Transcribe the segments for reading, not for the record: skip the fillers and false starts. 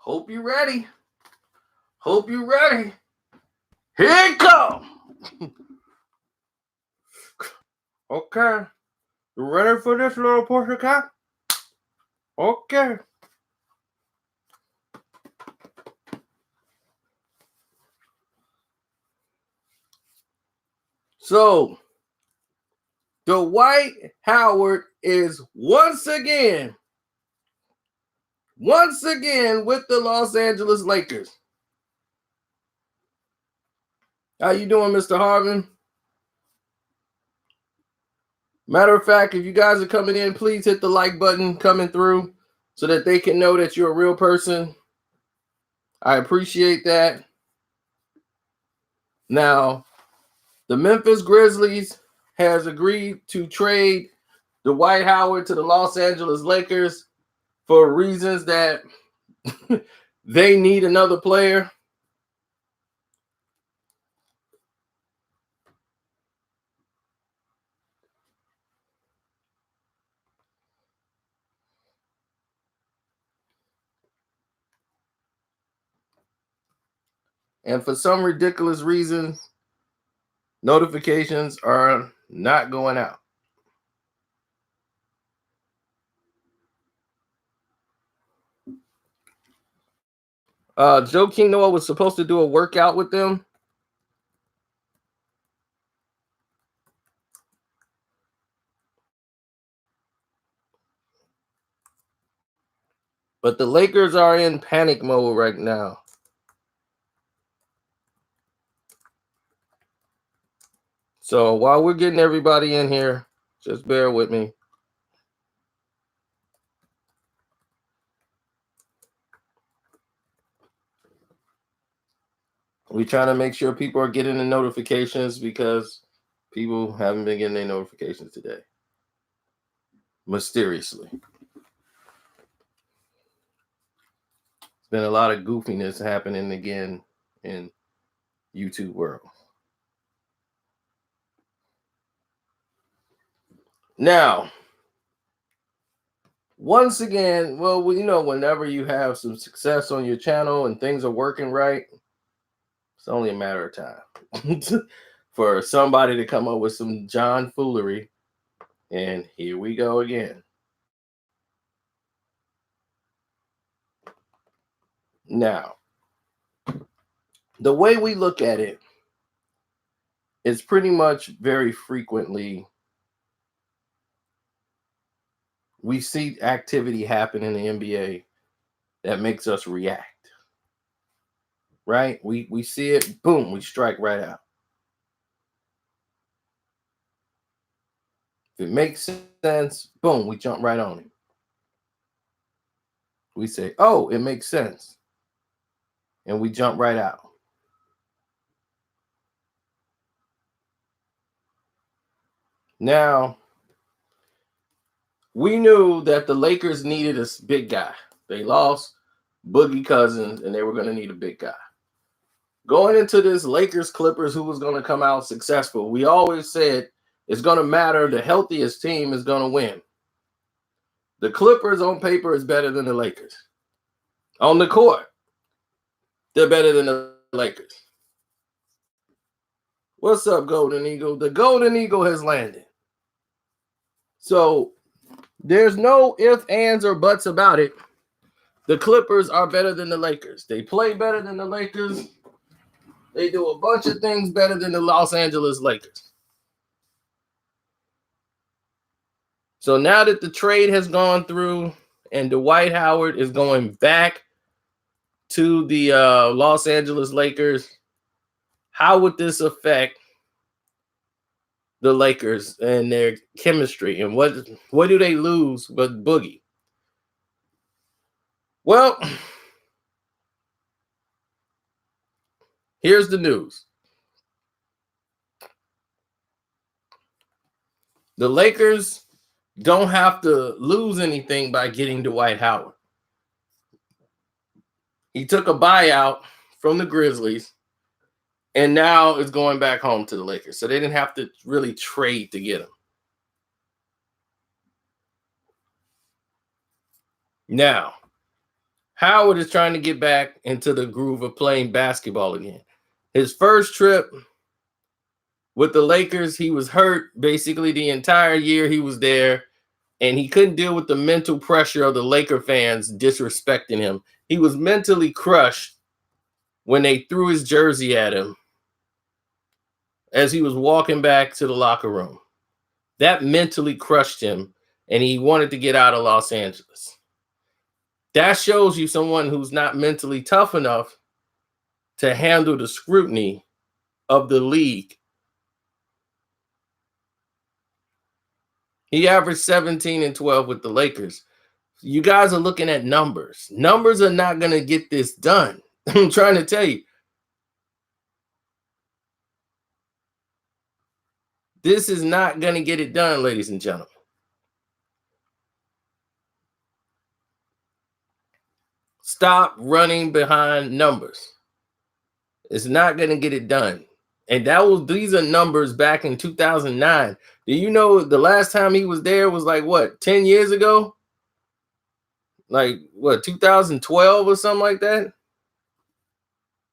Hope you ready. Hope you ready. Here it come. Okay. You ready for this little pussycat? Okay. So, Dwight Howard is once again with the Los Angeles Lakers. How you doing, Mr. Harvin? Matter of fact, if you guys are coming in, please hit the like button coming through so that they can know that you're a real person. I appreciate that. Now, the Memphis Grizzlies has agreed to trade Dwight Howard to the Los Angeles Lakers for reasons that they need another player. And for some ridiculous reason, notifications are not going out. Joe King Noah was supposed to do a workout with them. But the Lakers are in panic mode right now. So while we're getting everybody in here, just bear with me. We're trying to make sure people are getting the notifications because people haven't been getting their notifications today. Mysteriously. There's been a lot of goofiness happening again in YouTube world. Now, once again, well, whenever you have some success on your channel and things are working right, it's only a matter of time for somebody to come up with some John foolery. And here we go again. Now, the way we look at it is pretty much very frequently we see activity happen in the NBA that makes us react. Right? We see it, boom, we strike right out. If it makes sense, boom, we jump right on it. We say, oh, it makes sense. And we jump right out. Now, we knew that the Lakers needed a big guy. They lost Boogie Cousins, and they were going to need a big guy. Going into this Lakers Clippers, who was going to come out successful, we always said it's going to matter. The healthiest team is going to win. The Clippers on paper is better than the Lakers. On the court, they're better than the Lakers. What's up, Golden Eagle? The Golden Eagle has landed. So there's no ifs, ands, or buts about it. The Clippers are better than the Lakers. They play better than the Lakers. They do a bunch of things better than the Los Angeles Lakers. So now that the trade has gone through and Dwight Howard is going back to the Los Angeles Lakers, how would this affect the Lakers and their chemistry? And what do they lose with Boogie? Well, here's the news. The Lakers don't have to lose anything by getting Dwight Howard. He took a buyout from the Grizzlies and now is going back home to the Lakers. So they didn't have to really trade to get him. Now, Howard is trying to get back into the groove of playing basketball again. His first trip with the Lakers, he was hurt basically the entire year he was there, and he couldn't deal with the mental pressure of the Laker fans disrespecting him. He was mentally crushed when they threw his jersey at him as he was walking back to the locker room. That mentally crushed him, and he wanted to get out of Los Angeles. That shows you someone who's not mentally tough enough to handle the scrutiny of the league. He averaged 17 and 12 with the Lakers. You guys are looking at numbers. Numbers are not going to get this done. I'm trying to tell you. This is not going to get it done, ladies and gentlemen. Stop running behind numbers. It's not going to get it done. And these are numbers back in 2009. Do you know the last time he was there was like what, 10 years ago? Like what, 2012 or something like that?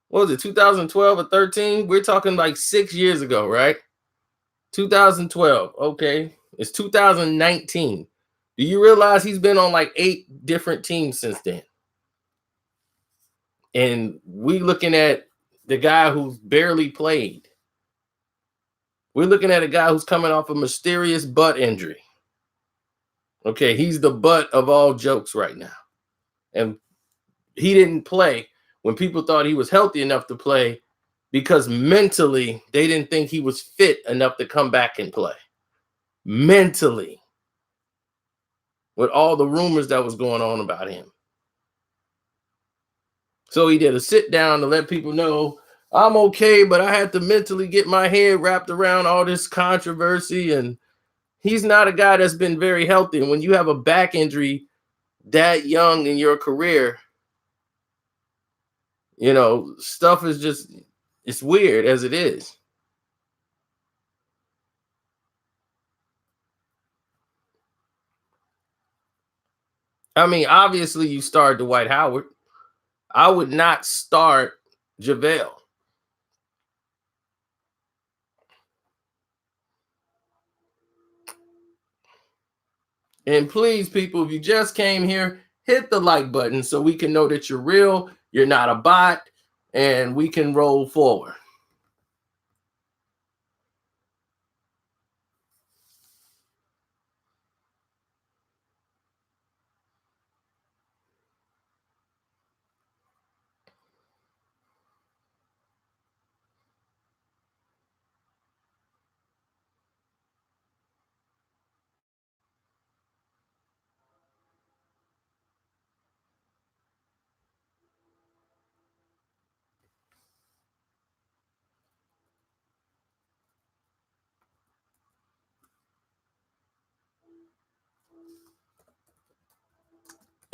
What was it, 2012 or 13? We're talking like 6 years ago, right? 2012. Okay. It's 2019. Do you realize he's been on like 8 different teams since then? And we looking at the guy who's barely played. We're looking at a guy who's coming off a mysterious butt injury. Okay, he's the butt of all jokes right now. And he didn't play when people thought he was healthy enough to play because mentally they didn't think he was fit enough to come back and play. Mentally. With all the rumors that was going on about him. So he did a sit down to let people know, I'm okay, but I had to mentally get my head wrapped around all this controversy. And he's not a guy that's been very healthy. And when you have a back injury that young in your career, you know, stuff is just, it's weird as it is. I mean, obviously you start Dwight Howard. I would not start JaVale. And please, people, if you just came here, hit the like button so we can know that you're real, you're not a bot, and we can roll forward.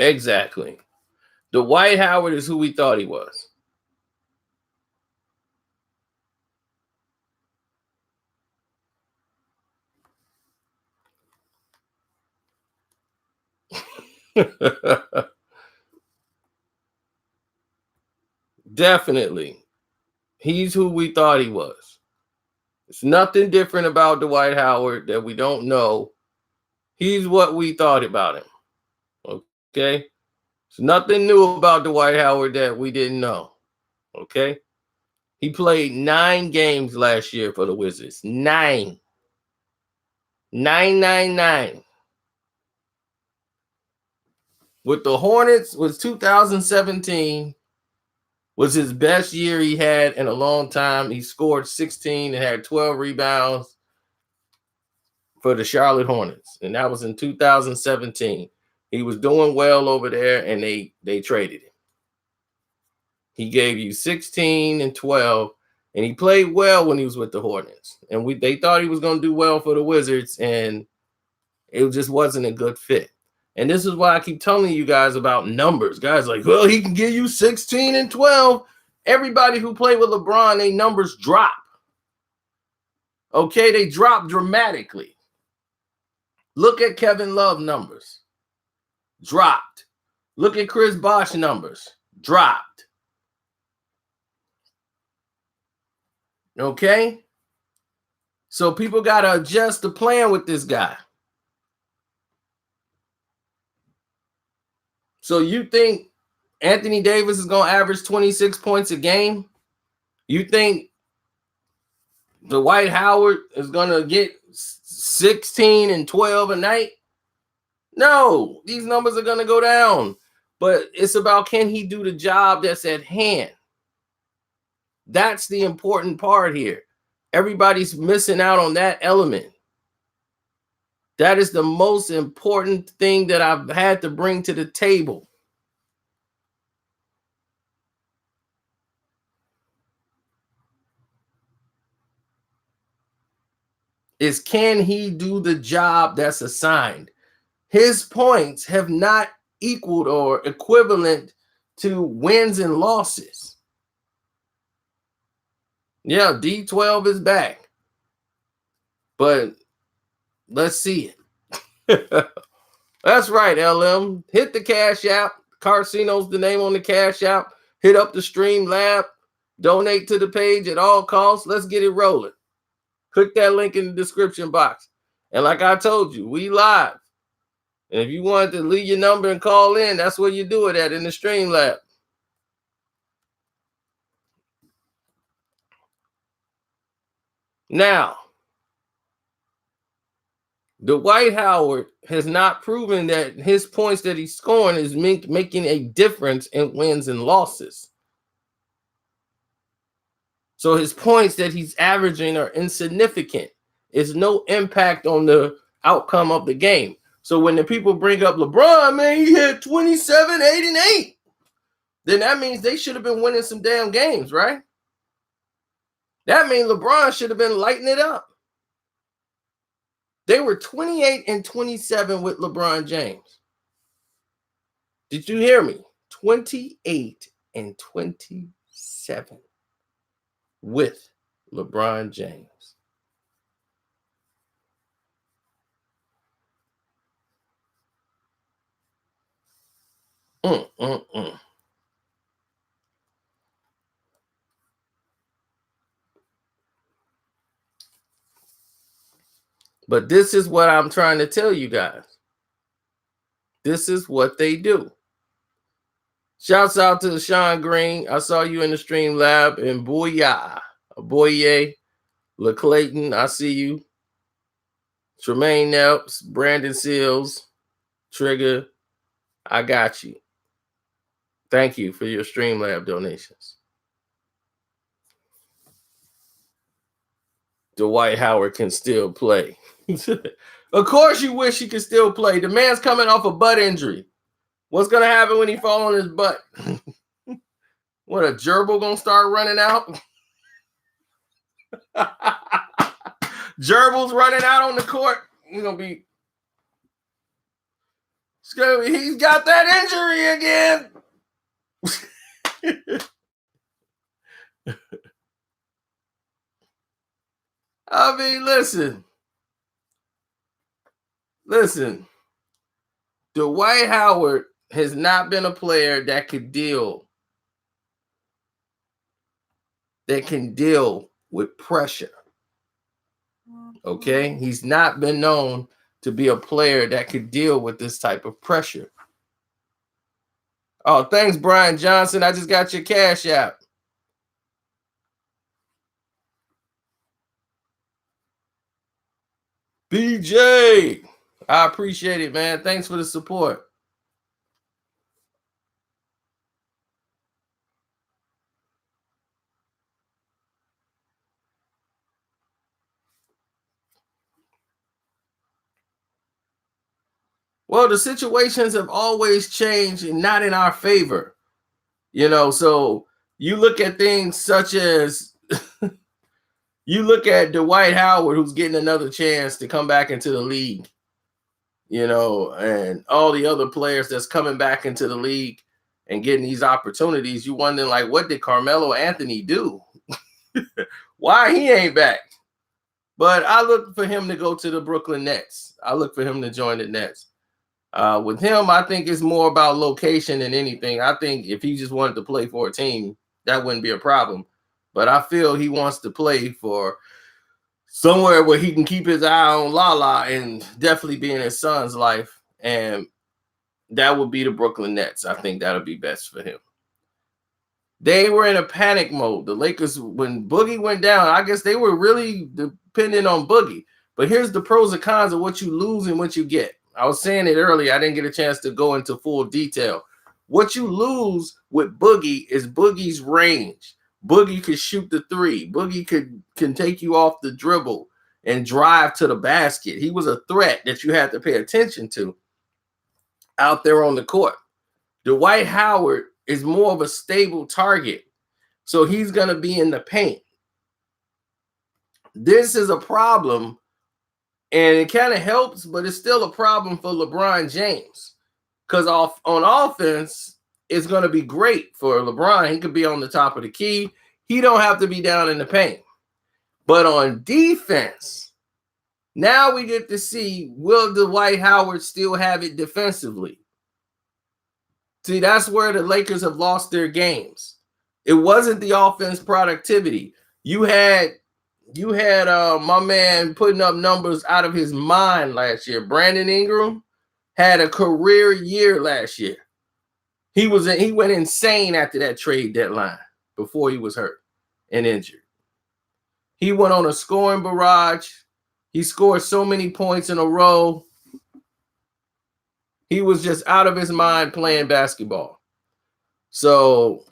Exactly. Dwight Howard is who we thought he was. Definitely. He's who we thought he was. It's nothing different about Dwight Howard that we don't know. He's what we thought about him. Okay? It's nothing new about Dwight Howard that we didn't know. Okay? He played 9 games last year for the Wizards. 9. 9. With the Hornets was 2017. Was his best year he had in a long time. He scored 16 and had 12 rebounds for the Charlotte Hornets. And that was in 2017. He was doing well over there, and they traded him. He gave you 16 and 12, and he played well when he was with the Hornets. And they thought he was going to do well for the Wizards, and it just wasn't a good fit. And this is why I keep telling you guys about numbers. Guys like, well, he can give you 16 and 12. Everybody who played with LeBron, their numbers drop. Okay, they drop dramatically. Look at Kevin Love numbers. Dropped. Look at Chris Bosh numbers. Dropped. Okay? So people got to adjust the plan with this guy. So you think Anthony Davis is going to average 26 points a game? You think Dwight Howard is going to get 16 and 12 a night? No, these numbers are going to go down. But it's about, can he do the job that's at hand? That's the important part here. Everybody's missing out on that element. That is the most important thing that I've had to bring to the table. Is, can he do the job that's assigned? His points have not equaled or equivalent to wins and losses. Yeah, D12 is back. But let's see it. That's right, LM. Hit the Cash App. Carcino's the name on the Cash App. Hit up the Stream Lab. Donate to the page at all costs. Let's get it rolling. Click that link in the description box. And like I told you, we live. And if you wanted to leave your number and call in, that's where you do it at, in the Stream Lab. Now, Dwight Howard has not proven that his points that he's scoring is making a difference in wins and losses. So his points that he's averaging are insignificant. It's no impact on the outcome of the game. So when the people bring up LeBron, man, he had 27, 8, and 8. Then that means they should have been winning some damn games, right? That means LeBron should have been lighting it up. They were 28 and 27 with LeBron James. Did you hear me? 28 and 27 with LeBron James. But this is what I'm trying to tell you guys. This is what they do. Shouts out to Sean Green. I saw you in the Stream Lab. And Boye, LeClayton, I see you. Tremaine Nelps, Brandon Seals, Trigger, I got you. Thank you for your Stream Lab donations. Dwight Howard can still play. Of course you wish he could still play. The man's coming off a butt injury. What's going to happen when he falls on his butt? What, a gerbil going to start running out? Gerbil's running out on the court. He's going to be... He's got that injury again. I mean, listen. Dwight Howard has not been a player that can deal with pressure. Okay? He's not been known to be a player that could deal with this type of pressure. Oh, thanks, Brian Johnson. I just got your Cash App. BJ, I appreciate it, man. Thanks for the support. Well, the situations have always changed and not in our favor. You know, so you look at things such as you look at Dwight Howard, who's getting another chance to come back into the league, you know, and all the other players that's coming back into the league and getting these opportunities. You wondering, like, what did Carmelo Anthony do? Why he ain't back? But I look for him to go to the Brooklyn Nets. I look for him to join the Nets. With him, I think it's more about location than anything. I think if he just wanted to play for a team, that wouldn't be a problem. But I feel he wants to play for somewhere where he can keep his eye on Lala and definitely be in his son's life. And that would be the Brooklyn Nets. I think that'll be best for him. They were in a panic mode. The Lakers, when Boogie went down, I guess they were really dependent on Boogie. But here's the pros and cons of what you lose and what you get. I was saying it earlier. I didn't get a chance to go into full detail. What you lose with Boogie is Boogie's range. Boogie could shoot the three. Boogie can take you off the dribble and drive to the basket. He was a threat that you had to pay attention to out there on the court. Dwight Howard is more of a stable target, so he's going to be in the paint. This is a problem, and it kind of helps, but it's still a problem for LeBron James, because on offense, it's going to be great for LeBron. He could be on the top of the key. He don't have to be down in the paint. But on defense, now we get to see, will Dwight Howard still have it defensively? See, that's where the Lakers have lost their games. It wasn't the offense productivity. You had my man putting up numbers out of his mind last year. Brandon Ingram had a career year last year. He went insane after that trade deadline before he was hurt and injured. He went on a scoring barrage. He scored so many points in a row. He was just out of his mind playing basketball. So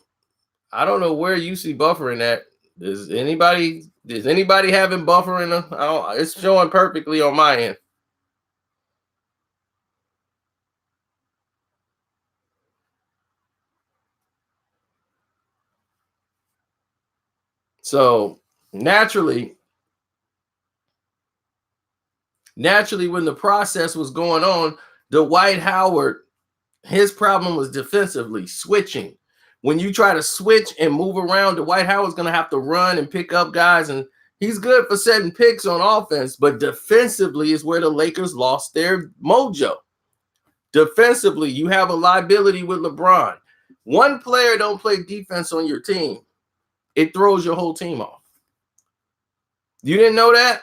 I don't know where you see buffering at. Is anybody having buffering? It's showing perfectly on my end. So naturally, when the process was going on, Dwight Howard, his problem was defensively switching. When you try to switch and move around, Dwight Howard's going to have to run and pick up guys, and he's good for setting picks on offense, but defensively is where the Lakers lost their mojo. Defensively, you have a liability with LeBron. One player don't play defense on your team, it throws your whole team off. You didn't know that?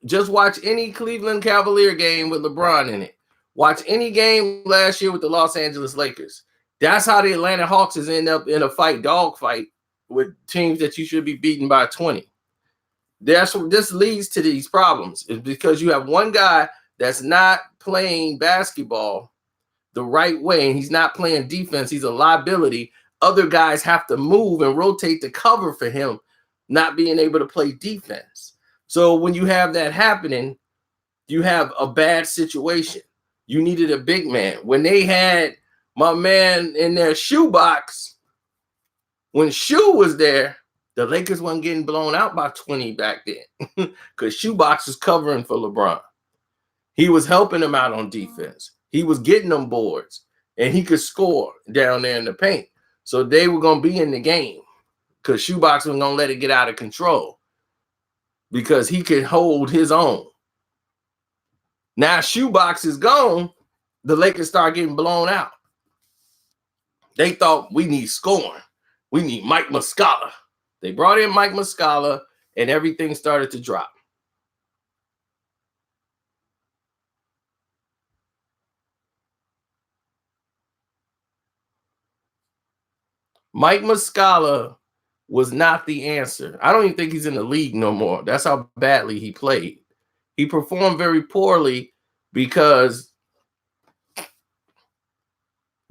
Just watch any Cleveland Cavalier game with LeBron in it. Watch any game last year with the Los Angeles Lakers. That's how the Atlanta Hawks has ended up in a dog fight with teams that you should be beaten by 20. That's what this leads to these problems, is because you have one guy that's not playing basketball the right way, and he's not playing defense. He's a liability. Other guys have to move and rotate to cover for him, not being able to play defense. So when you have that happening, you have a bad situation. You needed a big man. When they had my man in their shoebox, when Shoe was there, the Lakers weren't getting blown out by 20 back then because Shoebox was covering for LeBron. He was helping them out on defense. He was getting them boards, and he could score down there in the paint. So they were going to be in the game because Shoebox was going to let it get out of control because he could hold his own. Now Shoebox is gone, the Lakers start getting blown out. They thought, we need scoring. We need Mike Muscala. They brought in Mike Muscala, and everything started to drop. Mike Muscala was not the answer. I don't even think he's in the league no more. That's how badly he played. He performed very poorly because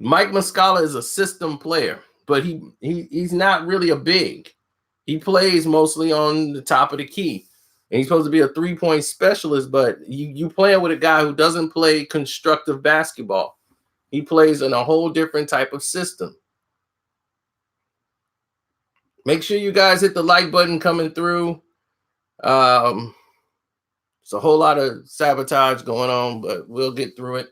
Mike Muscala is a system player, but he's not really a big. He plays mostly on the top of the key, and he's supposed to be a three-point specialist, but you playing with a guy who doesn't play constructive basketball. He plays in a whole different type of system. Make sure you guys hit the like button coming through. It's a whole lot of sabotage going on, but we'll get through it.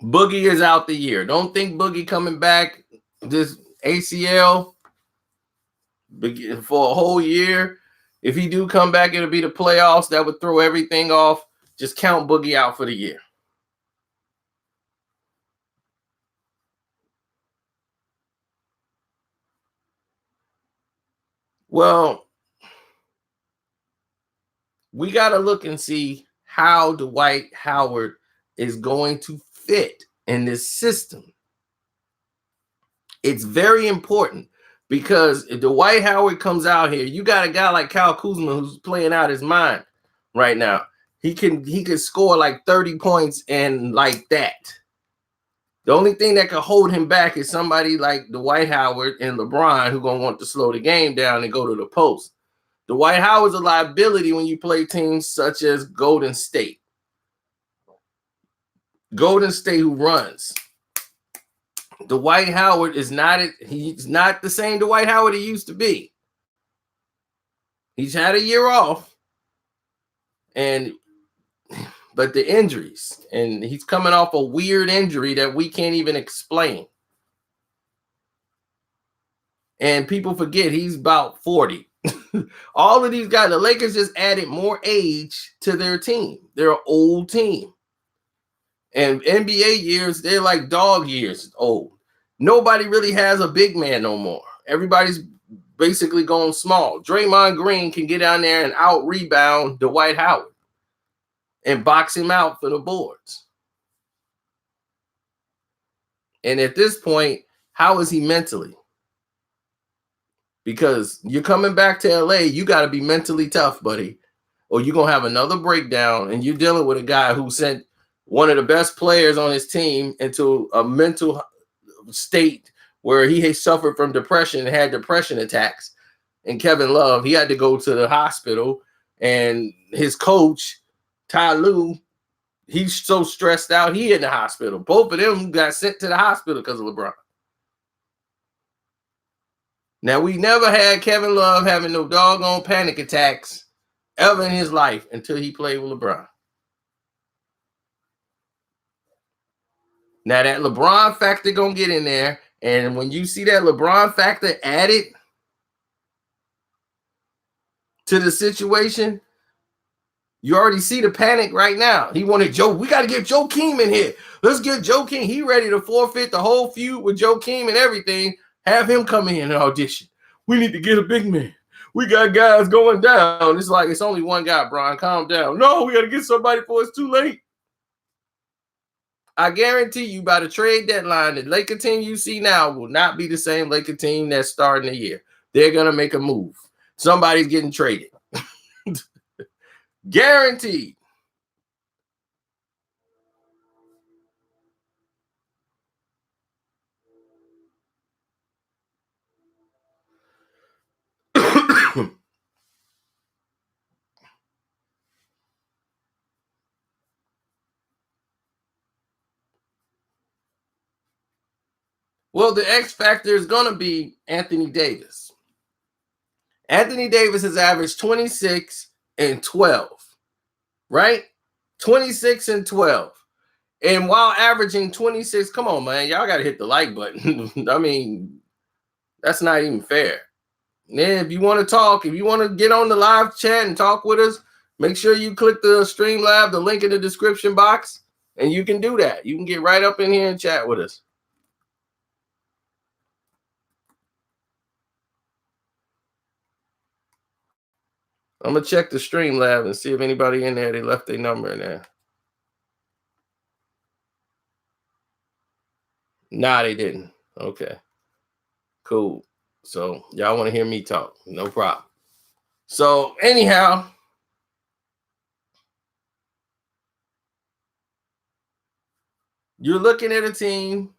Boogie is out the year. Don't think Boogie coming back this ACL for a whole year. If he do come back, it'll be the playoffs. That would throw everything off. Just count Boogie out for the year. Well, we got to look and see how Dwight Howard is going to fit in this system. It's very important because if Dwight Howard comes out here, you got a guy like Kyle Kuzma who's playing out his mind right now. He can score like 30 points and like that. The only thing that could hold him back is somebody like Dwight Howard and LeBron who gonna want to slow the game down and go to the post. Dwight Howard's a liability when you play teams such as Golden State. Golden State who runs. Dwight Howard is he's not the same Dwight Howard he used to be. He's had a year off, but the injuries, and he's coming off a weird injury that we can't even explain. And people forget he's about 40. All of these guys, the Lakers just added more age to their team. They're an old team. And NBA years, they're like dog years old. Nobody really has a big man no more. Everybody's basically going small. Draymond Green can get down there and out-rebound Dwight Howard and box him out for the boards. And at this point, how is he mentally? Because you're coming back to LA, you got to be mentally tough, buddy, or you're going to have another breakdown, and you're dealing with a guy who sent one of the best players on his team into a mental state where he had suffered from depression and had depression attacks. And Kevin Love, he had to go to the hospital, and his coach, Ty Lue, he's so stressed out, he in the hospital. Both of them got sent to the hospital because of LeBron. Now, we never had Kevin Love having no doggone panic attacks ever in his life until he played with LeBron. Now, that LeBron factor going to get in there, and when you see that LeBron factor added to the situation, you already see the panic right now. He wanted Joe. We got to get Joakim in here. Let's get Joakim. He ready to forfeit the whole feud with Joakim and everything. Have him come in and audition. We need to get a big man. We got guys going down. It's like it's only one guy, Brian. Calm down. No, we got to get somebody before it's too late. I guarantee you by the trade deadline, the Laker team you see now will not be the same Laker team that's starting the year. They're going to make a move. Somebody's getting traded. Guaranteed. Well, the X factor is going to be Anthony Davis. Anthony Davis has averaged 26 and 12, right? 26 and 12. And while averaging 26, come on, man, y'all got to hit the like button. I mean, that's not even fair. And then if you want to talk, if you want to get on the live chat and talk with us, make sure you click the Streamlab, the link in the description box, and you can do that. You can get right up in here and chat with us. I'm going to check the Streamlab and see if anybody in there, they left their number in there. Nah, they didn't. Okay. Cool. So y'all want to hear me talk. No problem. So anyhow, you're looking at a team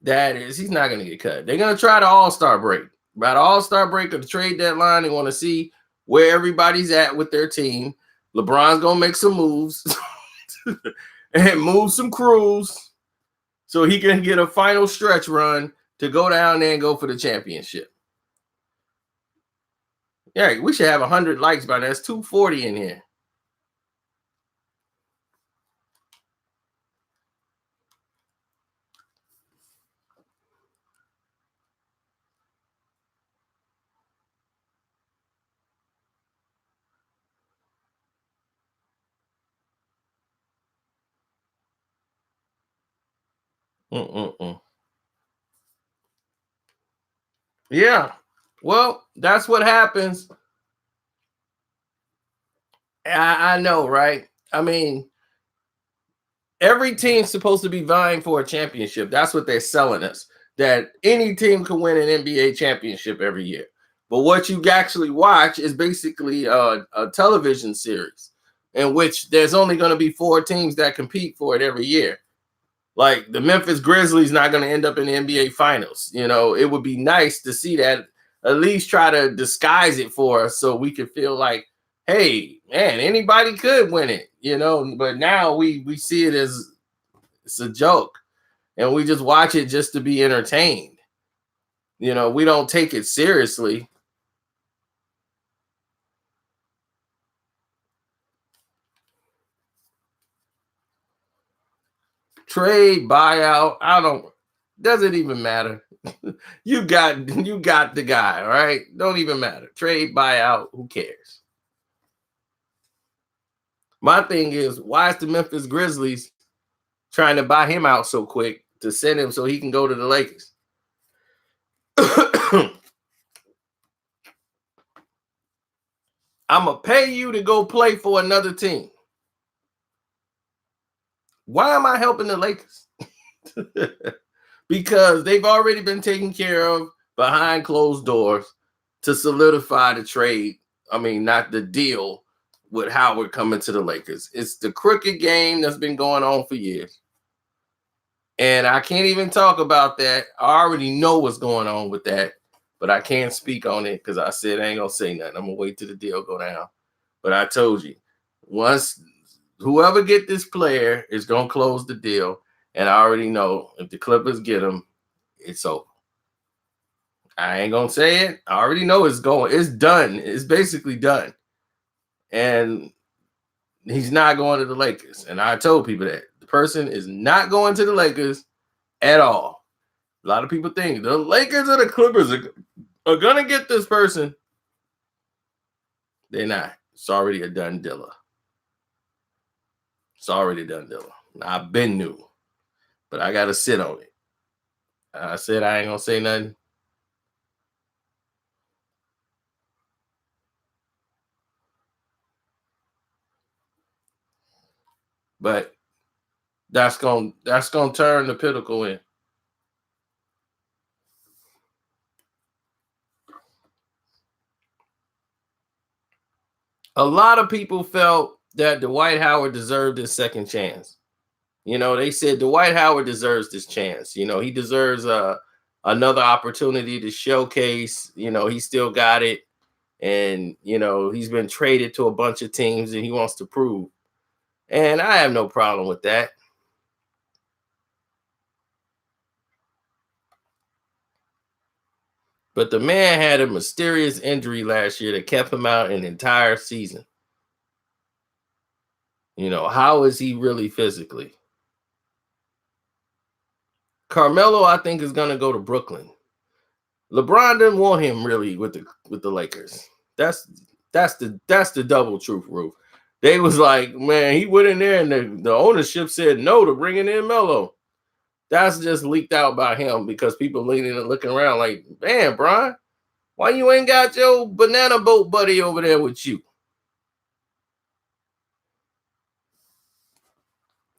that is, he's not going to get cut. They're going to try the all-star break. By the all-star break of the trade deadline, they want to see where everybody's at with their team. LeBron's going to make some moves and move some crews so he can get a final stretch run to go down there and go for the championship. Yeah, we should have 100 likes by now. That's 240 in here. Yeah. Well, that's what happens. I know, right? I mean, every team's supposed to be vying for a championship. That's what they're selling us. That any team can win an NBA championship every year. But what you actually watch is basically a television series in which there's only going to be 4 teams that compete for it every year. Like the Memphis Grizzlies not going to end up in the NBA Finals. You know, it would be nice to see that at least try to disguise it for us so we could feel like, hey, man, anybody could win it, you know. But now we see it as it's a joke, and we just watch it just to be entertained. You know, we don't take it seriously. Trade, buyout, I don't. Doesn't even matter. you got the guy, all right? Don't even matter. Trade, buyout, who cares? My thing is, why is the Memphis Grizzlies trying to buy him out so quick to send him so he can go to the Lakers? I'm going to pay you to go play for another team. Why am I helping the Lakers? Because they've already been taken care of behind closed doors to solidify the trade. I mean, not the deal with Howard coming to the Lakers. It's the crooked game that's been going on for years. And I can't even talk about that. I already know what's going on with that, but I can't speak on it because I said I ain't going to say nothing. I'm going to wait till the deal go down. But I told you, once whoever get this player is going to close the deal. And I already know if the Clippers get him, it's over. I ain't going to say it. I already know it's going. It's done. It's basically done. And he's not going to the Lakers. And I told people that. The person is not going to the Lakers at all. A lot of people think the Lakers or the Clippers are going to get this person. They're not. It's already a done deal. It's already a done deal. I've been new, but I got to sit on it. I said I ain't going to say nothing. But that's gonna turn the pinnacle in. A lot of people felt that Dwight Howard deserved his second chance. You know, they said Dwight Howard deserves this chance. You know, he deserves another opportunity to showcase. You know, he still got it, and you know he's been traded to a bunch of teams, and he wants to prove. And I have no problem with that. But the man had a mysterious injury last year that kept him out an entire season. You know, how is he really physically? Carmelo, I think, is going to go to Brooklyn. LeBron didn't want him really with the Lakers. That's the double truth, Roof. They was like, man, he went in there and the ownership said no to bringing in Melo. That's just leaked out by him because people leaning and looking around like, man, Brian, why you ain't got your banana boat buddy over there with you?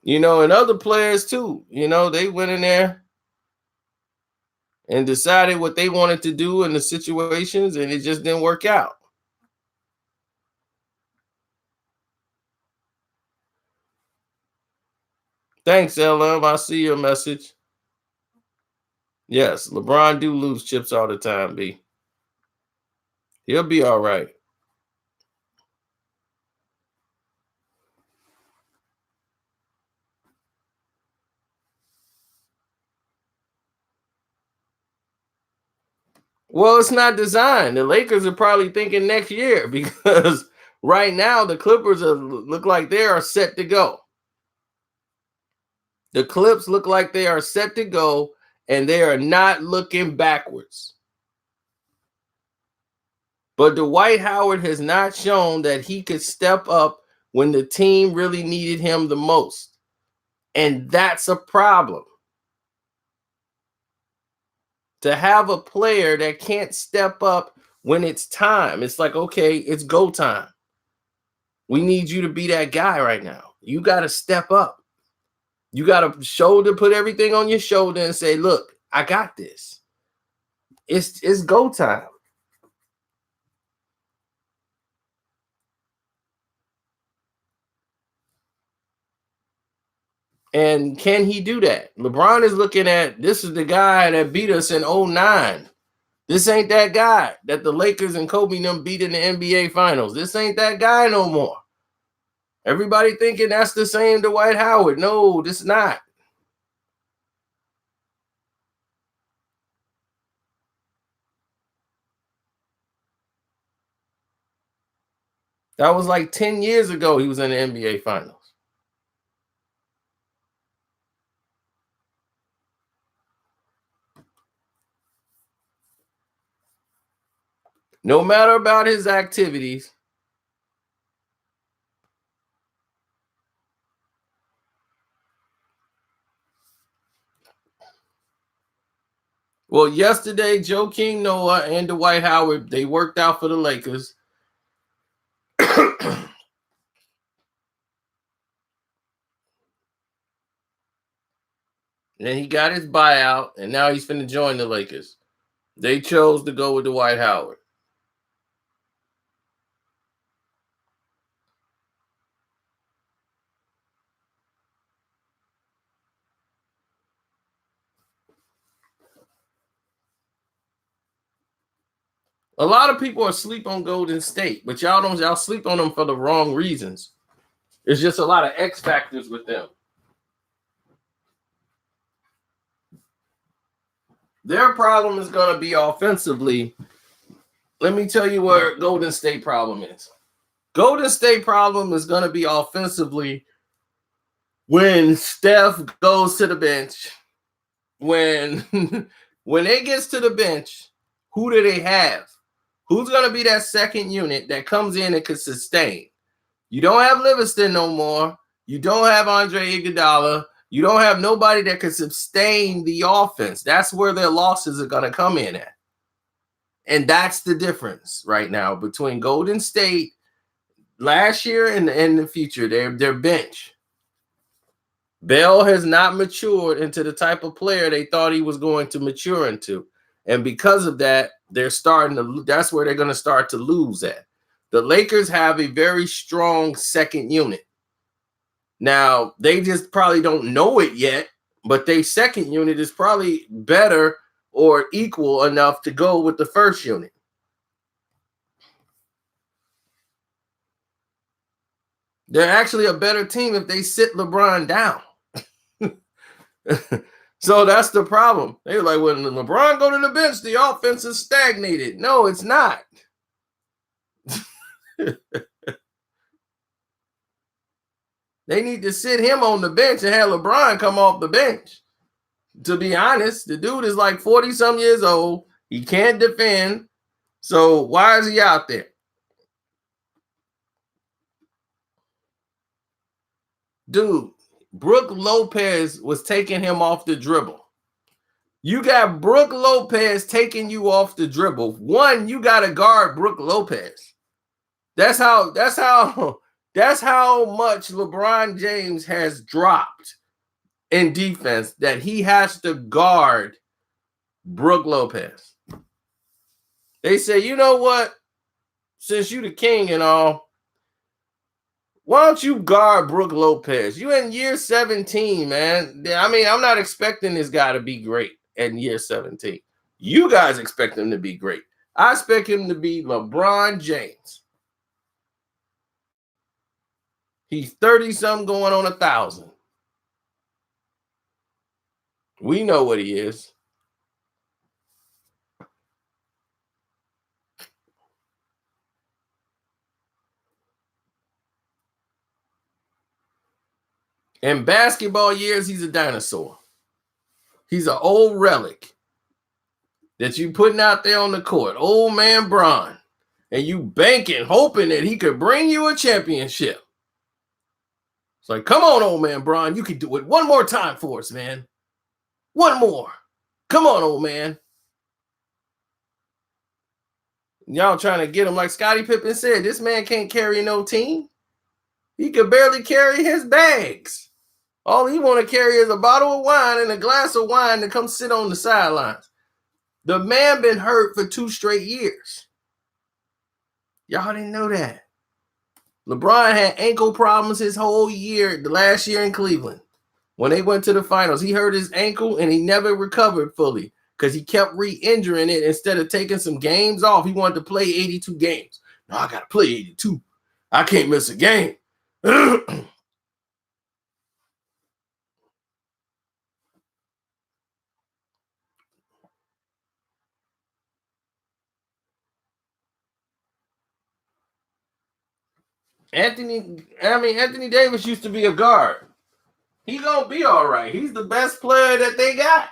You know, and other players too. You know, they went in there and decided what they wanted to do in the situations, and it just didn't work out. Thanks, LM. I see your message. Yes, LeBron do lose chips all the time, B. He'll be all right. Well, it's not designed. The Lakers are probably thinking next year because right now the Clippers look like they are set to go. The Clips look like they are set to go, and they are not looking backwards. But Dwight Howard has not shown that he could step up when the team really needed him the most. And that's a problem. to have a player that can't step up when it's time. It's like, okay, it's go time. We need you to be that guy right now. You got to step up. You got to put everything on your shoulder and say, look, I got this. It's go time. And can he do that? LeBron is looking at, this is the guy that beat us in 2009. This ain't that guy that the Lakers and Kobe and them beat in the NBA Finals. This ain't that guy no more. Everybody thinking that's the same Dwight Howard. No, this is not. That was like 10 years ago he was in the NBA Finals. No matter about his activities, well, yesterday, Joakim Noah and Dwight Howard, they worked out for the Lakers. And he got his buyout, and now he's finna join the Lakers. They chose to go with Dwight Howard. A lot of people are asleep on Golden State, but y'all sleep on them for the wrong reasons. It's just a lot of X factors with them. Their problem is going to be offensively. Let me tell you where Golden State problem is. Golden State problem is going to be offensively when Steph goes to the bench. When it gets to the bench, who do they have? Who's going to be that second unit that comes in and can sustain? You don't have Livingston no more. You don't have Andre Iguodala. You don't have nobody that can sustain the offense. That's where their losses are going to come in at. And that's the difference right now between Golden State last year and the future. Their bench. Bell has not matured into the type of player they thought he was going to mature into. And because of that, that's where they're going to start to lose at. The Lakers have a very strong second unit. Now, they just probably don't know it yet, but their second unit is probably better or equal enough to go with the first unit. They're actually a better team if they sit LeBron down. So that's the problem. They're like, when LeBron go to the bench, the offense is stagnated. No, it's not. They need to sit him on the bench and have LeBron come off the bench. To be honest, the dude is like 40-some years old. He can't defend. So why is he out there? Dude, Brook Lopez was taking him off the dribble. You got Brook Lopez taking you off the dribble. One, you got to guard Brook Lopez. That's how much LeBron James has dropped in defense, that he has to guard Brook Lopez. They say, you know what? Since you the king and all, why don't you guard Brook Lopez? You in year 17, man. I mean, I'm not expecting this guy to be great in year 17. You guys expect him to be great. I expect him to be LeBron James. He's 30-something going on 1,000. We know what he is. In basketball years, he's a dinosaur. He's an old relic that you putting out there on the court. Old man Bron. And you banking, hoping that he could bring you a championship. It's like, come on, old man Bron. You can do it one more time for us, man. One more. Come on, old man. Y'all trying to get him, like Scottie Pippen said, this man can't carry no team. He could barely carry his bags. All he want to carry is a bottle of wine and a glass of wine to come sit on the sidelines. The man been hurt for 2 straight years. Y'all didn't know that. LeBron had ankle problems his whole year, the last year in Cleveland. When they went to the finals, he hurt his ankle and he never recovered fully because he kept re-injuring it instead of taking some games off. He wanted to play 82 games. No, I got to play 82. I can't miss a game. Anthony Davis used to be a guard. He gonna be all right. He's the best player that they got.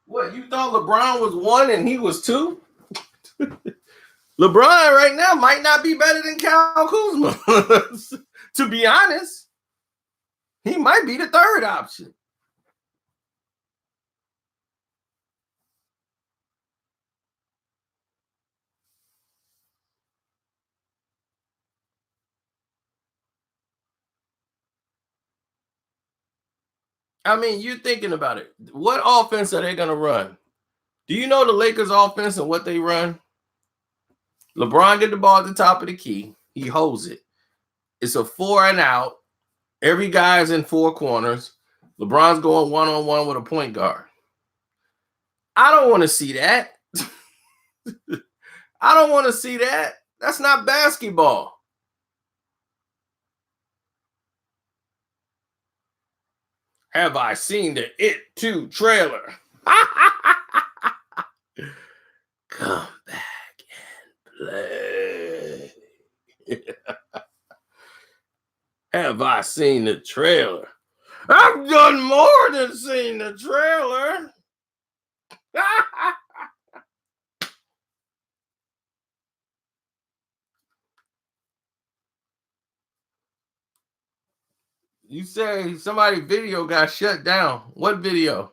What, you thought LeBron was 1 and he was 2? LeBron right now might not be better than Kyle Kuzma. To be honest, he might be the 3rd option. I mean, you're thinking about it. What offense are they going to run? Do you know the Lakers offense and what they run? LeBron get the ball at the top of the key. He holds it. It's a 4 and out. Every guy's in 4 corners. LeBron's going one-on-one with a point guard. I don't want to see that. I don't want to see that. That's not basketball. Have I seen the It 2 trailer? Come back and play. Have I seen the trailer? I've done more than seen the trailer. You say somebody's video got shut down. What video?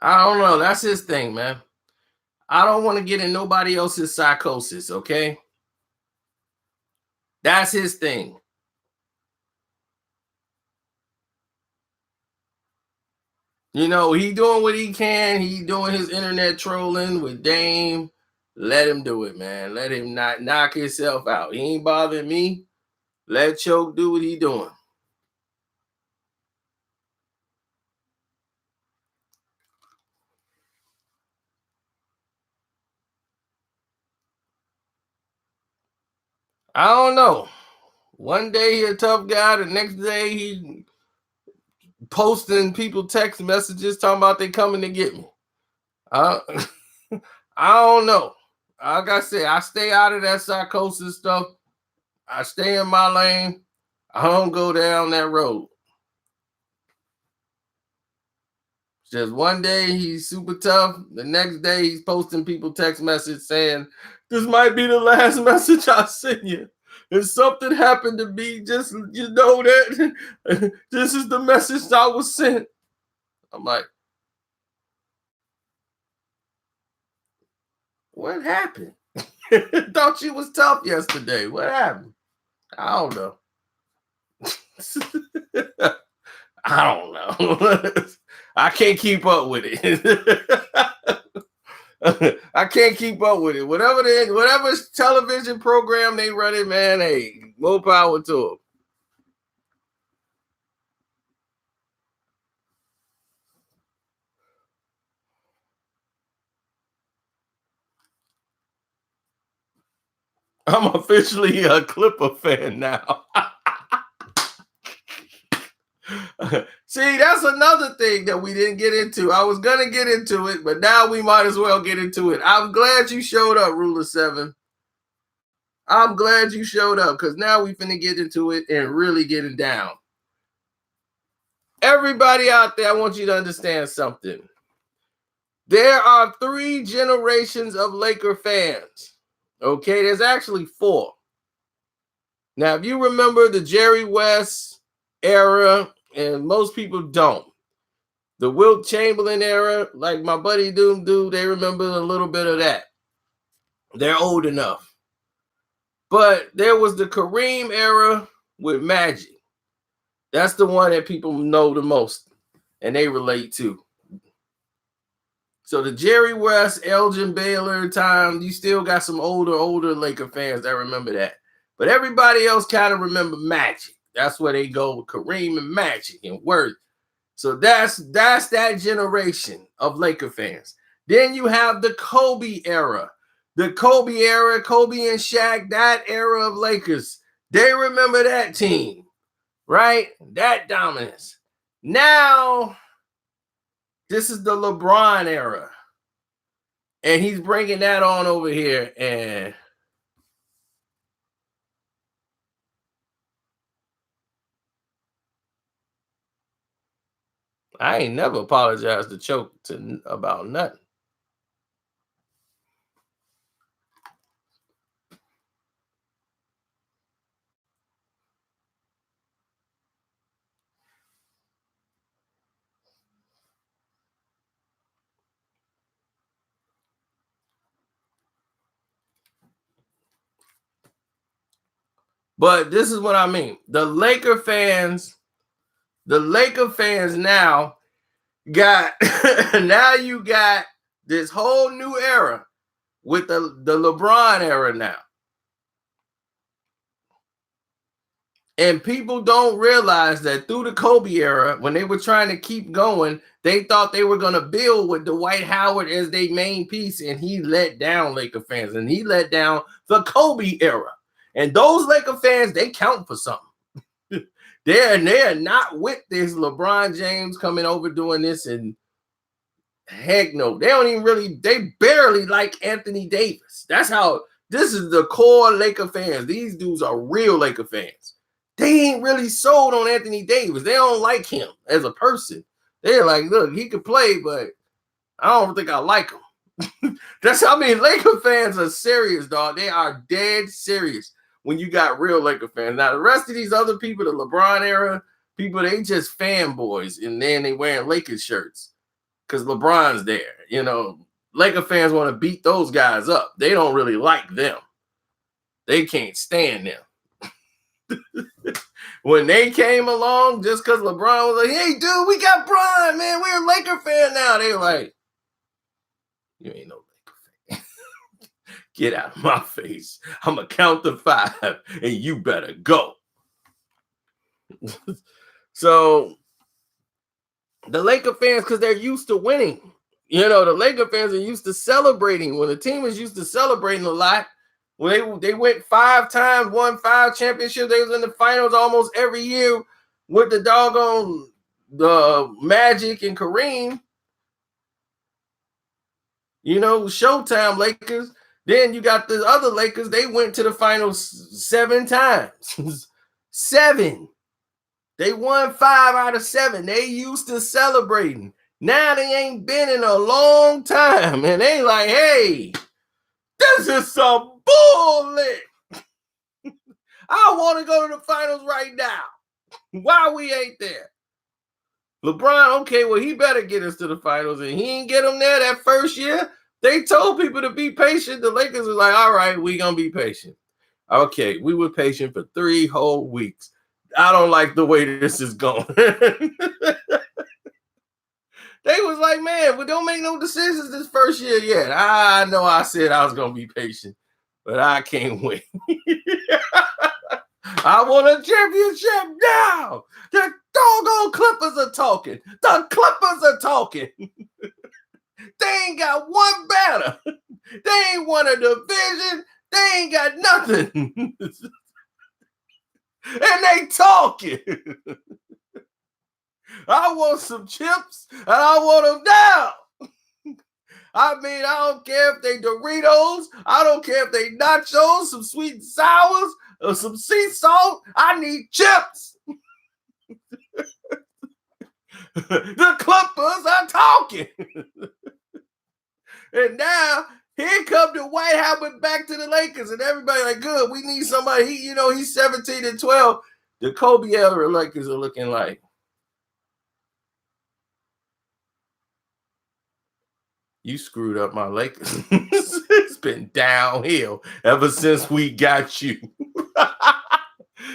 I don't know. That's his thing, man. I don't want to get in nobody else's psychosis, okay? That's his thing. You know, he doing what he can. He doing his internet trolling with Dame. Let him do it, man. Let him not knock himself out. He ain't bothering me. Let Choke do what he doing. I don't know. One day he a tough guy. The next day he posting people text messages talking about they coming to get me. I don't know. Like I said, I stay out of that psychosis stuff. I stay in my lane. I don't go down that road. Just one day he's super tough. The next day he's posting people text message saying, this might be the last message I send you. If something happened to me, just you know that this is the message I was sent. I'm like, what happened? Thought you was tough yesterday. What happened? I don't know. I don't know. I can't keep up with it. I can't keep up with it. Whatever television program they run it, man, hey, more power to them. I'm officially a Clipper fan now. See, that's another thing that we didn't get into. I was gonna get into it, but now we might as well get into it. I'm glad you showed up, Ruler 7. I'm glad you showed up because now we finna get into it and really get it down. Everybody out there, I want you to understand something. There are 3 generations of Laker fans. Okay, there's actually 4. Now, if you remember the Jerry West era, and most people don't, the Wilt Chamberlain era, like my buddy Doom do, they remember a little bit of that. They're old enough. But there was the Kareem era with Magic. That's the one that people know the most and they relate to. So the Jerry West, Elgin Baylor time, you still got some older Laker fans that remember that. But everybody else kind of remember Magic. That's where they go with Kareem and Magic and Worth. So that's that generation of Laker fans. Then you have the Kobe era. The Kobe era, Kobe and Shaq, that era of Lakers. They remember that team, right? That dominance. Now, this is the LeBron era. And he's bringing that on over here. And I ain't never apologized to Choke about nothing. But this is what I mean. The Laker fans now got now you got this whole new era with the LeBron era now. And people don't realize that through the Kobe era, when they were trying to keep going, they thought they were going to build with Dwight Howard as their main piece, and he let down Laker fans, and he let down the Kobe era. And those Laker fans, they count for something. They're not with this LeBron James coming over doing this, and heck no, they barely like Anthony Davis. That's how this is the core Laker fans. These dudes are real Laker fans. They ain't really sold on Anthony Davis. They don't like him as a person. They're like, look, he could play, but I don't think I like him. That's how Laker fans are serious, dog. They are dead serious when you got real Laker fans. Now, the rest of these other people, the LeBron era people, they just fanboys, and then they wearing Lakers shirts because LeBron's there. You know, Laker fans want to beat those guys up. They don't really like them. They can't stand them. When they came along, just because LeBron was like, hey, dude, we got Bron, man. We're a Laker fan now. They were like, you ain't no Laker fan. Get out of my face. I'm going to count to 5, and you better go. So, the Laker fans, because they're used to winning. You know, the Laker fans are used to celebrating. When the team is used to celebrating a lot, when they went 5 times, won 5 championships. They was in the finals almost every year with the doggone Magic and Kareem. You know, Showtime Lakers. Then you got the other Lakers. They went to the finals 7 times. 7. They won 5 out of 7. They used to celebrating. Now they ain't been in a long time. And they like, hey, this is some bullshit. I want to go to the finals right now. Why we ain't there? LeBron, okay, well, he better get us to the finals. And he ain't get them there that first year. They told people to be patient. The Lakers was like, all right, we going to be patient. Okay, we were patient for 3 whole weeks. I don't like the way this is going. They was like, man, we don't make no decisions this first year yet. I know I said I was gonna be patient, but I can't wait. I want a championship now. The doggone Clippers are talking. The Clippers are talking. They ain't got one banner. They ain't won a division. They ain't got nothing. And they talking. I want some chips and I want them now. I mean, I don't care if they Doritos. I don't care if they nachos, some sweet and sours, or some sea salt. I need chips. The Clippers are talking. And now here come Dwight Howard back to the Lakers, and everybody like, good. We need somebody. He's 17-12. The Kobe era Lakers are looking like. You screwed up my Lakers. It's been downhill ever since we got you.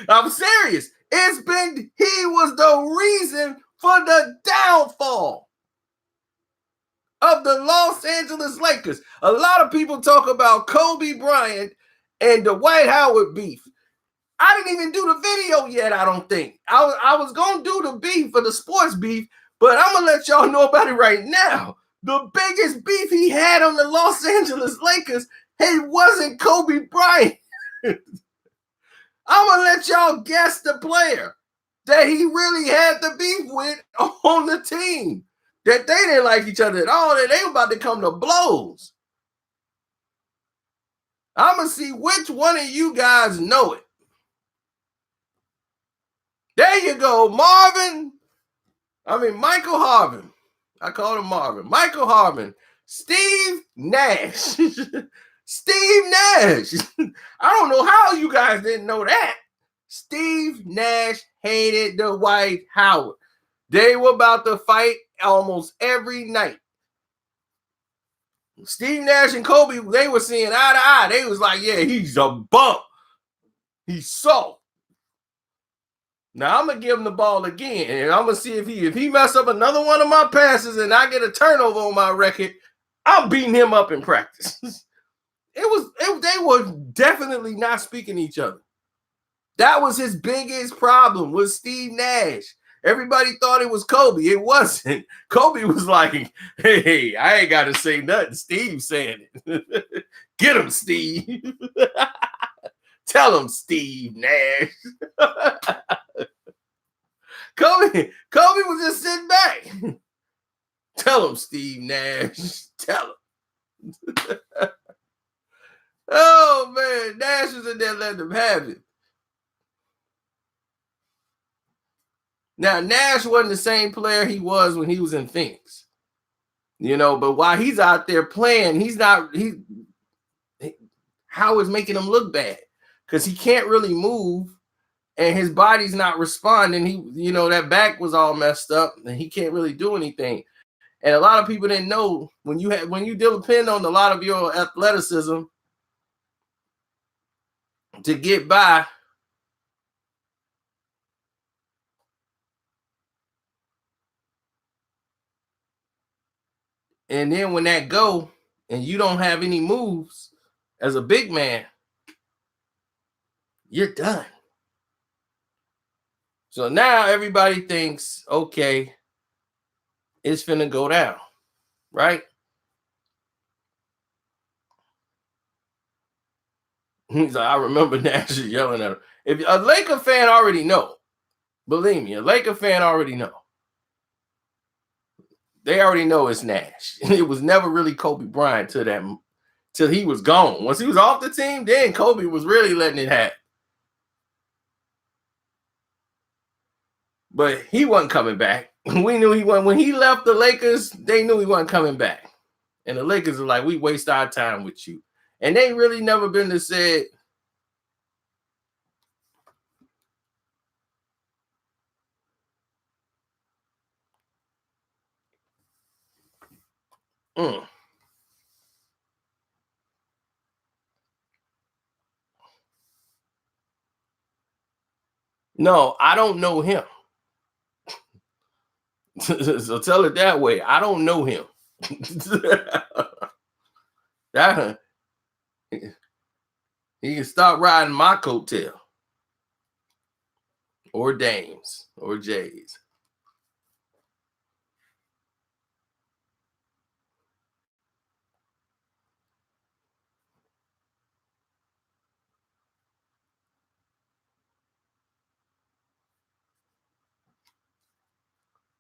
I'm serious. He was the reason for the downfall of the Los Angeles Lakers. A lot of people talk about Kobe Bryant and the Dwight Howard beef. I didn't even do the video yet, I don't think. I was going to do the beef for the sports beef, but I'm going to let y'all know about it right now. The biggest beef he had on the Los Angeles Lakers, it wasn't Kobe Bryant. I'm going to let y'all guess the player that he really had the beef with on the team. That they didn't like each other at all, that they were about to come to blows. I'm going to see which one of you guys know it. There you go, Michael Harvin. I called him Marvin. Michael Harvin. Steve Nash. Steve Nash. I don't know how you guys didn't know that. Steve Nash hated Dwight Howard. They were about to fight almost every night. Steve Nash and Kobe, they were seeing eye to eye. They was like, yeah, he's a bump. He's soft. Now I'm gonna give him the ball again, and I'm gonna see if he mess up another one of my passes and I get a turnover on my record, I'm beating him up in practice. They were definitely not speaking to each other. That was his biggest problem with Steve Nash. Everybody thought it was Kobe. It wasn't. Kobe was like, hey, I ain't got to say nothing. Steve's saying it. Get him, Steve. Tell him, Steve Nash. Kobe was just sitting back. Tell him, Steve Nash. Tell him. Oh, man. Nash was in there letting them have it. Now, Nash wasn't the same player he was when he was in Phoenix. But while he's out there playing, Howard's making him look bad because he can't really move and his body's not responding. That back was all messed up and he can't really do anything. And a lot of people didn't know when you depend on a lot of your athleticism to get by. And then when that go and you don't have any moves as a big man, you're done. So now everybody thinks, okay, it's finna go down, right? He's like, I remember Nash yelling at him. If a Laker fan already know, believe me, a Laker fan already know. They already know it's Nash. It was never really Kobe Bryant till he was gone. Once he was off the team, then Kobe was really letting it happen. But he wasn't coming back. We knew he wasn't. When he left the Lakers, they knew he wasn't coming back. And the Lakers are like, we waste our time with you. And they really never been to say, No, I don't know him. So tell it that way. I don't know him. That he can stop riding my coattail. Or Dames or Jays.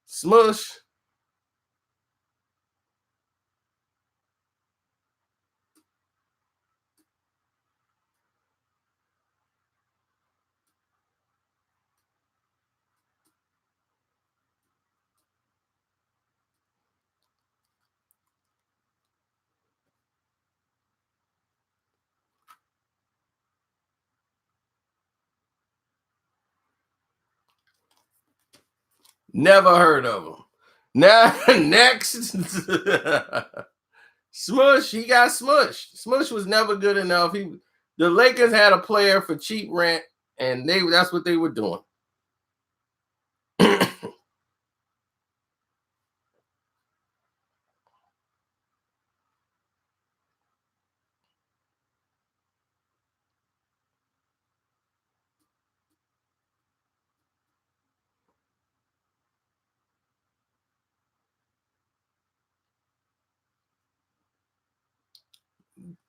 Smush. Never heard of him. Now, next. Smush, he got smushed. Smush was never good enough. The Lakers had a player for cheap rent, and that's what they were doing.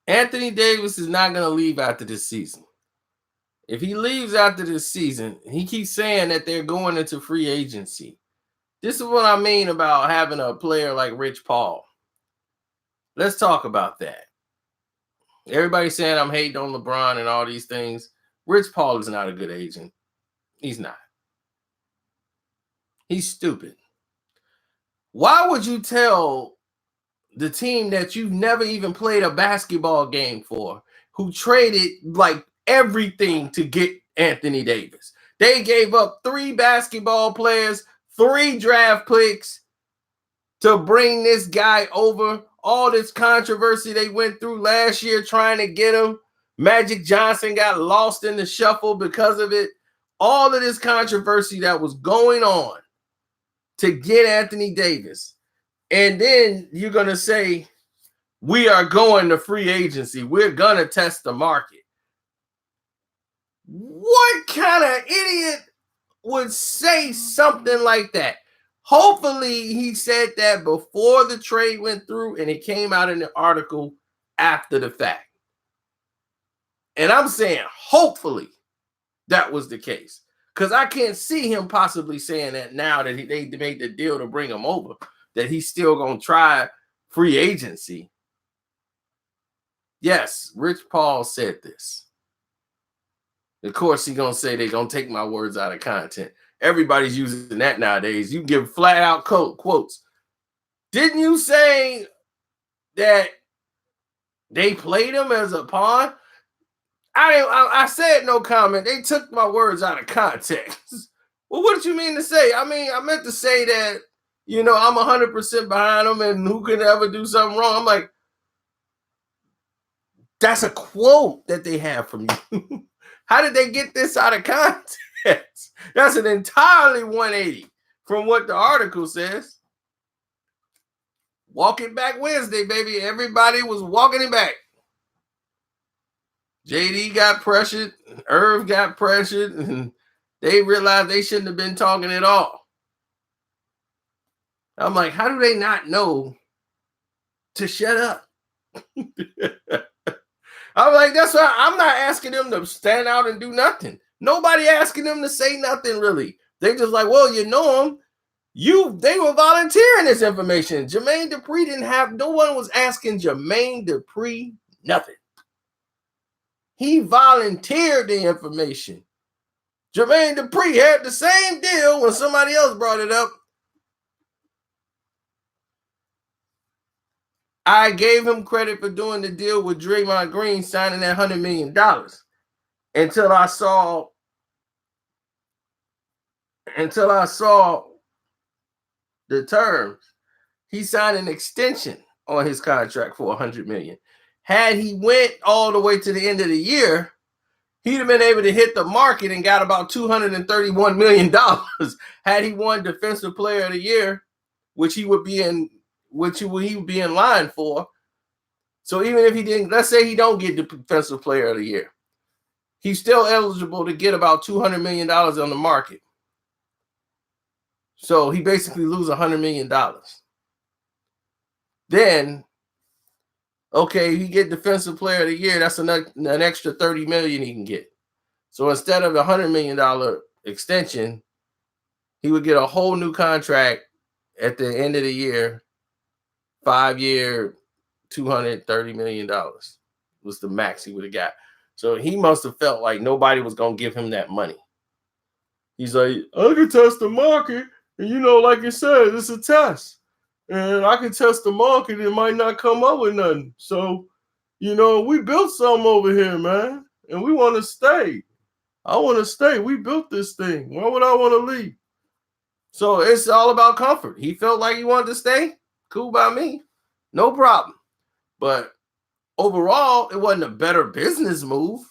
Anthony Davis is not going to leave after this season. If he leaves after this season, he keeps saying that they're going into free agency. This is what I mean about having a player like Rich Paul. Let's talk about that. Everybody's saying I'm hating on LeBron and all these things. Rich Paul is not a good agent. He's not. He's stupid. Why would you tell the team that you've never even played a basketball game for, who traded like everything to get Anthony Davis? They gave up 3 basketball players, 3 draft picks to bring this guy over. All this controversy they went through last year trying to get him. Magic Johnson got lost in the shuffle because of it. All of this controversy that was going on to get Anthony Davis. And then you're going to say, we are going to free agency. We're going to test the market. What kind of idiot would say something like that? Hopefully he said that before the trade went through and it came out in the article after the fact. And I'm saying hopefully that was the case, because I can't see him possibly saying that now that they made the deal to bring him over, that he's still going to try free agency. Yes, Rich Paul said this. Of course, he's going to say they're going to take my words out of content. Everybody's using that nowadays. You give flat out quotes. Didn't you say that they played him as a pawn? I said no comment. They took my words out of context. Well, what did you mean to say? I meant to say that, I'm 100% behind him and who could ever do something wrong. I'm like, that's a quote that they have from you. How did they get this out of context? That's an entirely 180 from what the article says. Walk it back Wednesday, baby. Everybody was walking it back. JD got pressured. Irv got pressured. And they realized they shouldn't have been talking at all. I'm like, how do they not know to shut up? I'm like, that's why I'm not asking them to stand out and do nothing. Nobody asking them to say nothing, really. They just like, well, you know them. They were volunteering this information. Jermaine Dupri no one was asking Jermaine Dupri nothing. He volunteered the information. Jermaine Dupri had the same deal when somebody else brought it up. I gave him credit for doing the deal with Draymond Green, signing that $100 million until I saw the terms. He signed an extension on his contract for $100 million. Had he went all the way to the end of the year, He'd have been able to hit the market and got about $231 million had he won Defensive Player of the Year, which he would be in line for. So even if he didn't, let's say he don't get the Defensive Player of the Year, he's still eligible to get about $200 million on the market. So he basically loses $100 million. Then, okay, he get Defensive Player of the Year, that's an extra $30 million he can get. So instead of a $100 million extension, he would get a whole new contract at the end of the year, 5-year, $230 million was the max he would have got. So he must have felt like nobody was going to give him that money. He's like, I can test the market. And, like you said, it's a test. And I can test the market. It might not come up with nothing. So, we built something over here, man. And we want to stay. I want to stay. We built this thing. Why would I want to leave? So it's all about comfort. He felt like he wanted to stay. Cool by me. No problem. But overall, it wasn't a better business move.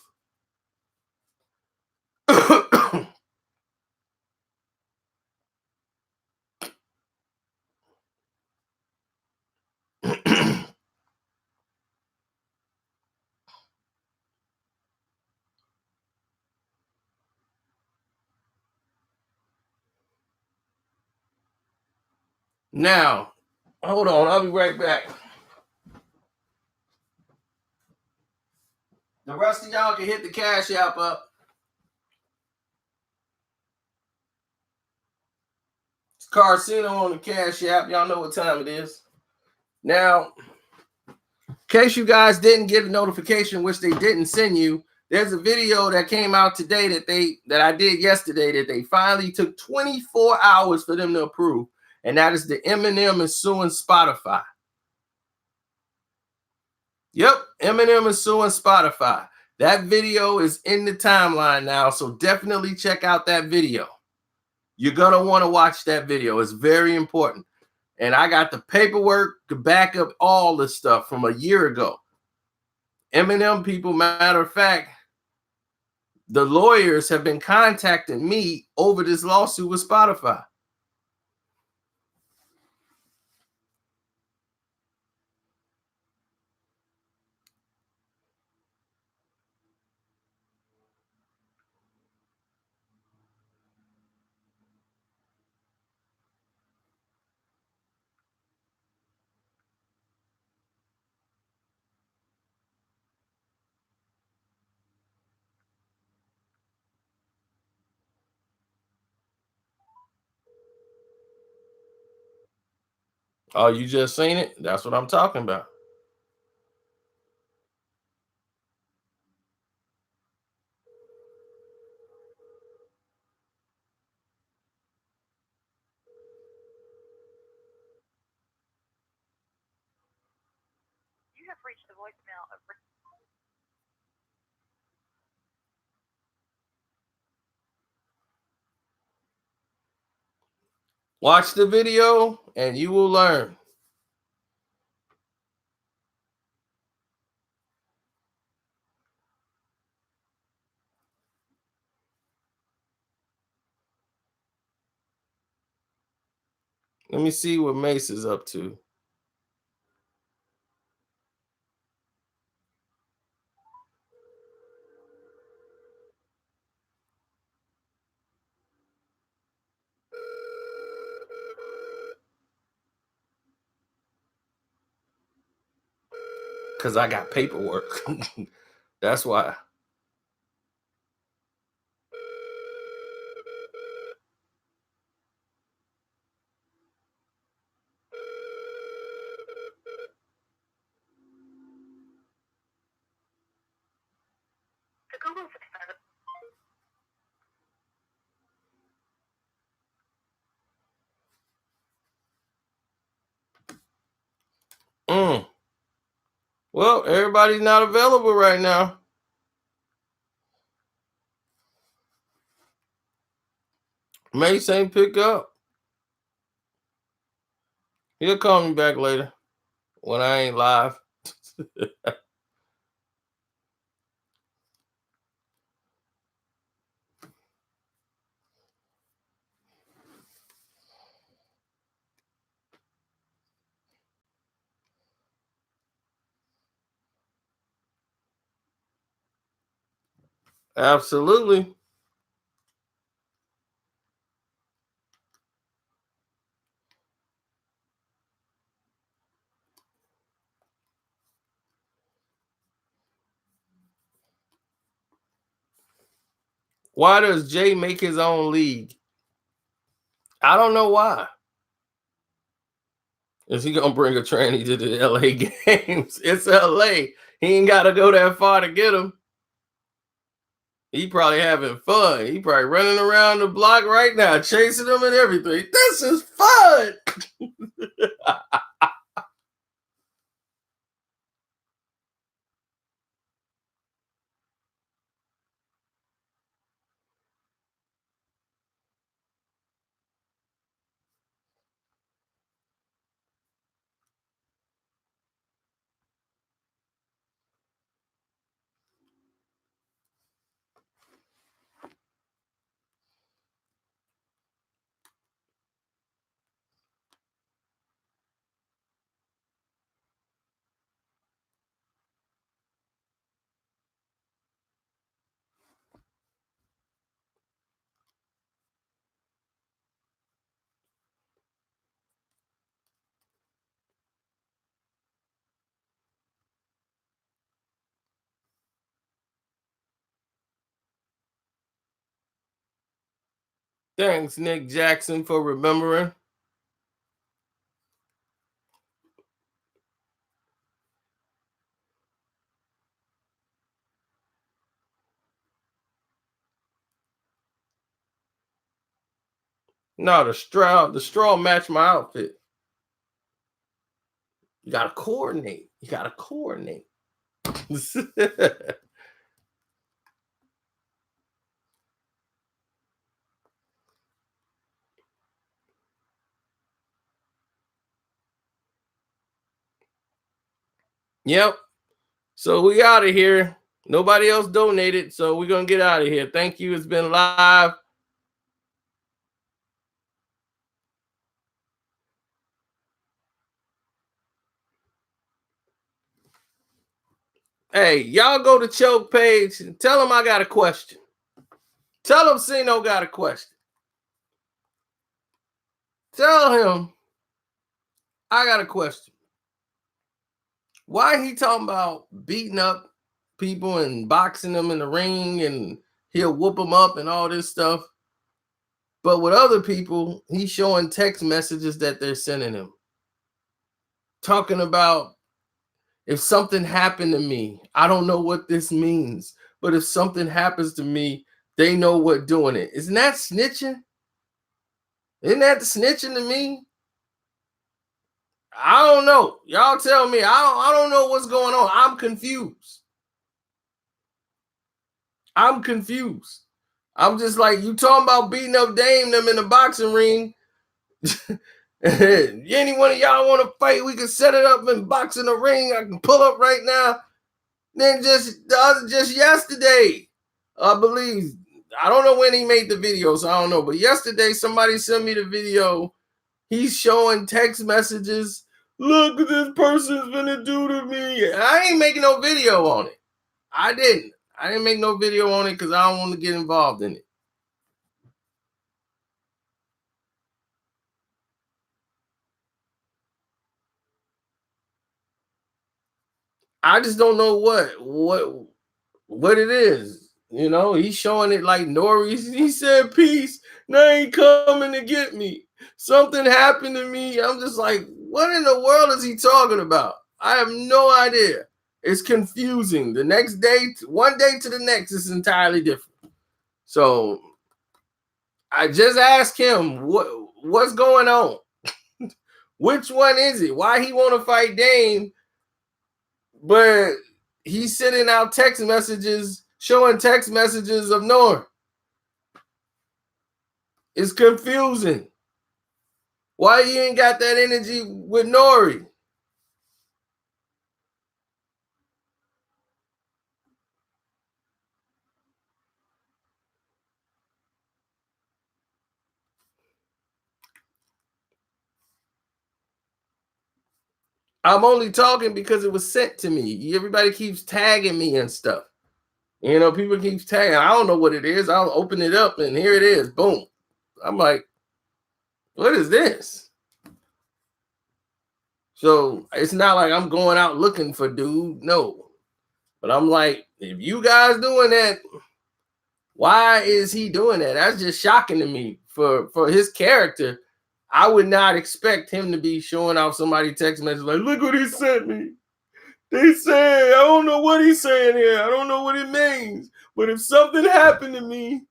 Now, hold on. I'll be right back. The rest of y'all can hit the Cash App up. It's Carcino on the Cash App. Y'all know what time it is. Now, in case you guys didn't get a notification, which they didn't send you, there's a video that came out today that I did yesterday that they finally took 24 hours for them to approve. And that is the Eminem is suing Spotify. Yep, Eminem is suing Spotify. That video is in the timeline now, so definitely check out that video. You're going to want to watch that video. It's very important. And I got the paperwork to back up all this stuff from a year ago. Eminem people, matter of fact, the lawyers have been contacting me over this lawsuit with Spotify. Oh, you just seen it? That's what I'm talking about. You have reached the voicemail of. Watch the video and you will learn. Let me see what Mace is up to. Because I got paperwork. That's why. The Google Well, everybody's not available right now. Mace ain't pick up. He'll call me back later when I ain't live. Absolutely. Why does Jay make his own league? I don't know why. Is he gonna bring a tranny to the LA games? It's LA. He ain't gotta go that far to get him. He probably having fun. He probably running around the block right now, chasing them and everything. This is fun. Thanks, Nick Jackson, for remembering. No, the straw matched my outfit. You gotta coordinate. You gotta coordinate. Yep. So we out of here. Nobody else donated, so we're gonna get out of here. Thank you. It's been live. Hey, y'all go to Choke page and tell him I got a question. Tell him Sino got a question. Tell him I got a question. Why he talking about beating up people and boxing them in the ring and he'll whoop them up and all this stuff? But with other people, he's showing text messages that they're sending him. Talking about if something happened to me, I don't know what this means, but if something happens to me, they know what doing it. Isn't that snitching? Isn't that snitching to me? I don't know. Y'all tell me. I don't know what's going on. I'm confused. I'm confused. I'm just like, you talking about beating up Dame them in the boxing ring. Any one of y'all want to fight, we can set it up and box in the ring. I can pull up right now. Then just yesterday, I believe, I don't know when he made the video, so I don't know. But yesterday, somebody sent me the video. He's showing text messages. Look what this person's gonna do to me. I ain't making no video on it. I didn't make no video on it because I don't want to get involved in it. I just don't know what it is. You know, he's showing it like Nori. He said, "Peace. Now ain't coming to get me. Something happened to me." I'm just like, what in the world is he talking about? I have no idea. It's confusing. The next day, one day to the next, is entirely different. So I just asked him what's going on. Which one is it? Why he want to fight Dame, but he's sending out text messages, showing text messages of Nori. It's confusing. Why you ain't got that energy with Nori? I'm only talking because it was sent to me. Everybody keeps tagging me and stuff. You know, people keep tagging. I don't know what it is. I'll open it up and here it is. Boom. I'm like, what is this? So it's not like I'm going out looking for dude. No. But I'm like, if you guys doing that, why is he doing that? That's just shocking to me for his character. I would not expect him to be showing off somebody text message like, look what he sent me. They say, I don't know what he's saying here. I don't know what it means. But if something happened to me,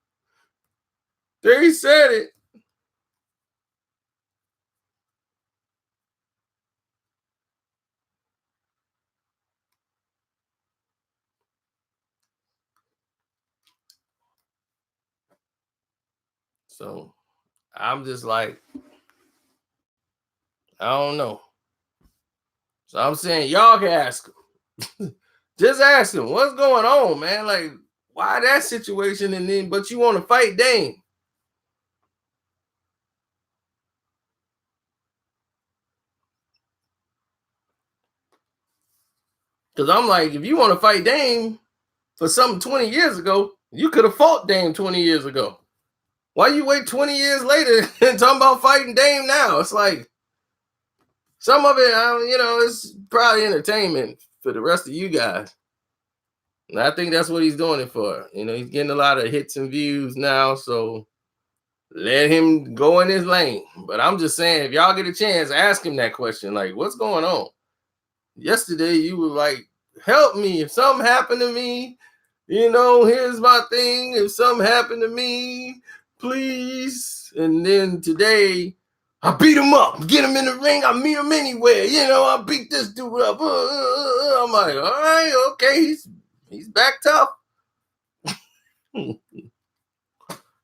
they said it. So I'm just like, I don't know. So I'm saying y'all can ask him. Just ask him, what's going on, man? Like, why that situation? And then, but you want to fight Dame. Because I'm like, if you want to fight Dame for something 20 years ago, you could have fought Dame 20 years ago. Why you wait 20 years later and talking about fighting Dame now? It's like, some of it, it's probably entertainment for the rest of you guys. And I think that's what he's doing it for. He's getting a lot of hits and views now, so let him go in his lane. But I'm just saying, if y'all get a chance, ask him that question. Like, what's going on? Yesterday, you were like, help me. If something happened to me, here's my thing. If something happened to me, please. And then today, I beat him up, get him in the ring. I meet him anywhere. I beat this dude up. I'm like, all right, okay. He's back tough.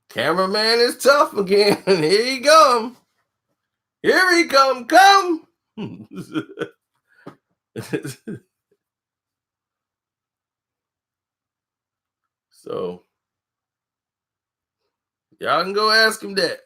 Cameraman is tough again. Here he come. Here he come. So y'all can go ask him that.